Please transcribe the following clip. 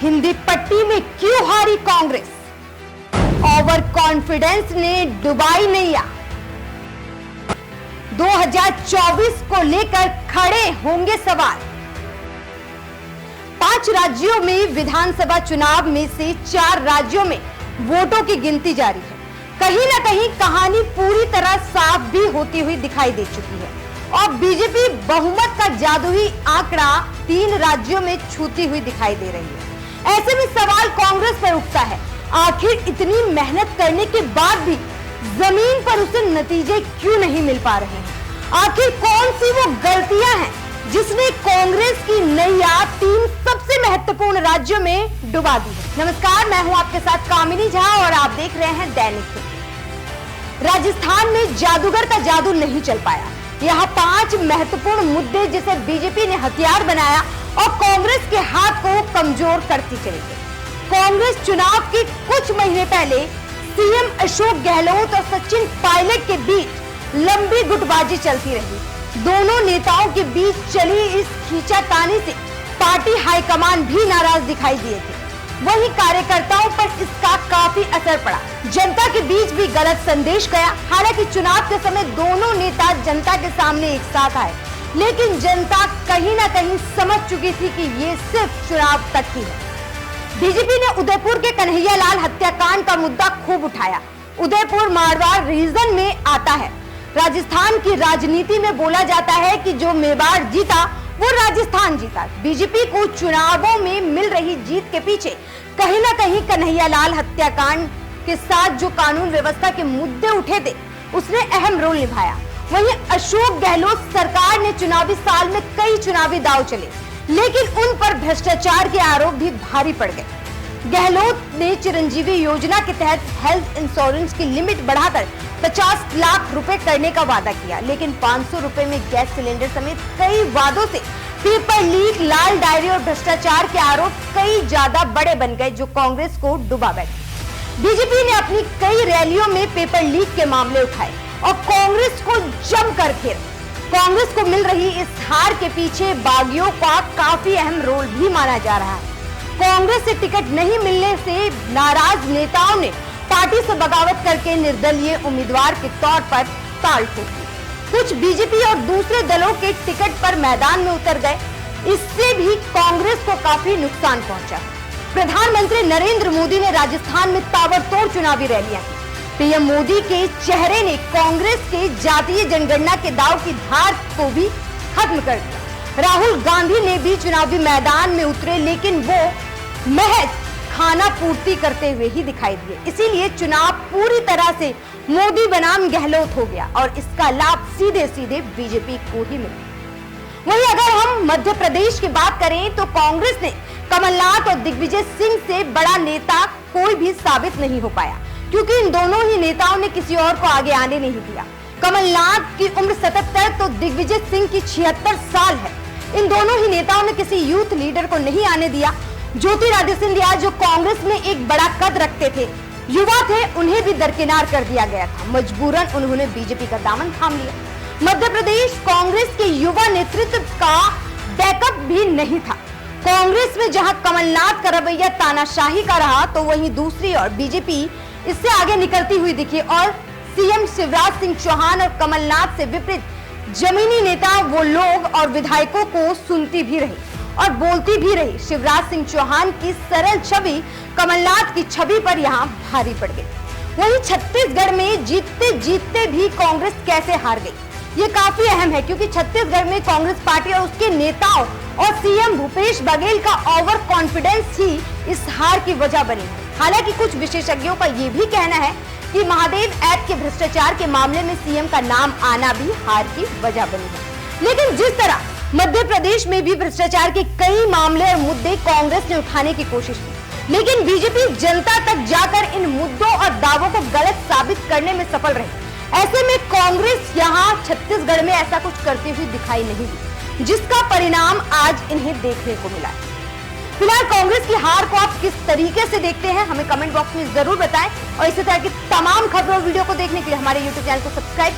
हिंदी पट्टी में क्यों हारी कांग्रेस? ओवर कॉन्फिडेंस ने डुबाई नैया। 2024 को लेकर खड़े होंगे सवाल। 5 राज्यों में विधानसभा चुनाव में से 4 राज्यों में वोटों की गिनती जारी है। कहीं ना कहीं कहानी पूरी तरह साफ भी होती हुई दिखाई दे चुकी है और बीजेपी बहुमत का जादुई आंकड़ा 3 राज्यों में छूती हुई दिखाई दे रही है। ऐसे में सवाल कांग्रेस पर उठता है, आखिर इतनी मेहनत करने के बाद भी जमीन पर उसे नतीजे क्यों नहीं मिल पा रहे हैं? आखिर कौन सी वो गलतियां हैं जिसने कांग्रेस की नैया 3 सबसे महत्वपूर्ण राज्यों में डुबा दी है? नमस्कार, मैं हूं आपके साथ कामिनी झा और आप देख रहे हैं दैनिक हिंद। राजस्थान में जादूगर का जादू नहीं चल पाया। यहाँ 5 महत्वपूर्ण मुद्दे जिसे बीजेपी ने हथियार बनाया और कांग्रेस के हाथ को कमजोर करती चली गई। कांग्रेस चुनाव के कुछ महीने पहले सीएम अशोक गहलोत और सचिन पायलट के बीच लंबी गुटबाजी चलती रही। दोनों नेताओं के बीच चली इस खींचातानी से पार्टी हाईकमान भी नाराज दिखाई दिए थे। वहीं कार्यकर्ताओं पर इसका काफी असर पड़ा। जनता के बीच भी गलत संदेश गया। हालांकि चुनाव के समय दोनों नेता जनता के सामने एक साथ आए, लेकिन जनता कहीं ना कहीं समझ चुकी थी कि ये सिर्फ चुनाव तक ही है। बीजेपी ने उदयपुर के कन्हैयालाल हत्याकांड का मुद्दा खूब उठाया। उदयपुर मारवाड़ रीजन में आता है। राजस्थान की राजनीति में बोला जाता है कि जो मेवाड़ जीता वो राजस्थान जीता। बीजेपी को चुनावों में मिल रही जीत के पीछे कहीं ना कहीं कन्हैयालाल हत्याकांड के साथ जो कानून व्यवस्था के मुद्दे उठे थे उसने अहम रोल निभाया। वहीं अशोक गहलोत सरकार ने चुनावी साल में कई चुनावी दांव चले, लेकिन उन पर भ्रष्टाचार के आरोप भी भारी पड़ गए। गहलोत ने चिरंजीवी योजना के तहत हेल्थ इंश्योरेंस की लिमिट बढ़ाकर 50 लाख रुपए करने का वादा किया, लेकिन 500 रुपए में गैस सिलेंडर समेत कई वादों से पेपर लीक, लाल डायरी और भ्रष्टाचार के आरोप कई ज्यादा बड़े बन गए जो कांग्रेस को डुबा बैठे। बीजेपी ने अपनी कई रैलियों में पेपर लीक के मामले उठाए और कांग्रेस को जमकर घेरा। कांग्रेस को मिल रही इस हार के पीछे बागियों का काफी अहम रोल भी माना जा रहा है। कांग्रेस से टिकट नहीं मिलने से नाराज नेताओं ने पार्टी से बगावत करके निर्दलीय उम्मीदवार के तौर पर ताल ठोक दी। कुछ बीजेपी और दूसरे दलों के टिकट पर मैदान में उतर गए। इससे भी कांग्रेस को काफी नुकसान पहुंचा। प्रधानमंत्री नरेंद्र मोदी ने राजस्थान में ताबड़तोड़ चुनावी रैलियां की। पीएम मोदी के चेहरे ने कांग्रेस के जातीय जनगणना के दाव की धार को भी खत्म कर दिया। राहुल गांधी ने भी चुनावी मैदान में उतरे, लेकिन वो महज खाना पूर्ति करते हुए ही दिखाई दिए। इसीलिए चुनाव पूरी तरह से मोदी बनाम गहलोत हो गया और इसका लाभ सीधे सीधे बीजेपी को ही मिला। वहीं अगर हम मध्य प्रदेश की बात करें तो कांग्रेस ने कमलनाथ और दिग्विजय सिंह से बड़ा नेता कोई भी साबित नहीं हो पाया, क्योंकि इन दोनों ही नेताओं ने किसी और को आगे आने नहीं दिया। कमलनाथ की उम्र 77 तो दिग्विजय सिंह की 76 साल है। इन दोनों ही नेताओं ने किसी यूथ लीडर को नहीं आने दिया। ज्योतिरादित्य सिंधिया जो कांग्रेस में एक बड़ा कद रखते थे, युवा थे, उन्हें भी दरकिनार कर दिया गया था। मजबूरन उन्होंने बीजेपी का दामन थाम लिया। मध्य प्रदेश कांग्रेस के युवा नेतृत्व का बैकअप भी नहीं था। कांग्रेस में जहां कमलनाथ का रवैया तानाशाही का रहा, तो वहीं दूसरी ओर बीजेपी इससे आगे निकलती हुई दिखी और सीएम शिवराज सिंह चौहान और कमलनाथ से विपरीत जमीनी नेता वो लोग और विधायकों को सुनती भी रही और बोलती भी रही। शिवराज सिंह चौहान की सरल छवि कमलनाथ की छवि पर यहाँ भारी पड़ गई। वहीं छत्तीसगढ़ में जीतते जीतते भी कांग्रेस कैसे हार गई, ये काफी अहम है, क्योंकि छत्तीसगढ़ में कांग्रेस पार्टी और उसके नेताओं और सीएम भूपेश बघेल का ओवर कॉन्फिडेंस ही इस हार की वजह बनी। हालांकि कुछ विशेषज्ञों का ये भी कहना है कि महादेव ऐप के भ्रष्टाचार के मामले में सीएम का नाम आना भी हार की वजह बनी है। लेकिन जिस तरह मध्य प्रदेश में भी भ्रष्टाचार के कई मामले और मुद्दे कांग्रेस ने उठाने की कोशिश की, लेकिन बीजेपी जनता तक जाकर इन मुद्दों और दावों को गलत साबित करने में सफल रही। ऐसे में कांग्रेस यहाँ छत्तीसगढ़ में ऐसा कुछ करती हुई दिखाई नहीं दी, जिसका परिणाम आज इन्हें देखने को मिला है। फिलहाल कांग्रेस की हार को आप किस तरीके से देखते हैं, हमें कमेंट बॉक्स में जरूर बताएं और इसी तरह की तमाम खबरों और वीडियो को देखने के लिए हमारे YouTube चैनल को सब्सक्राइब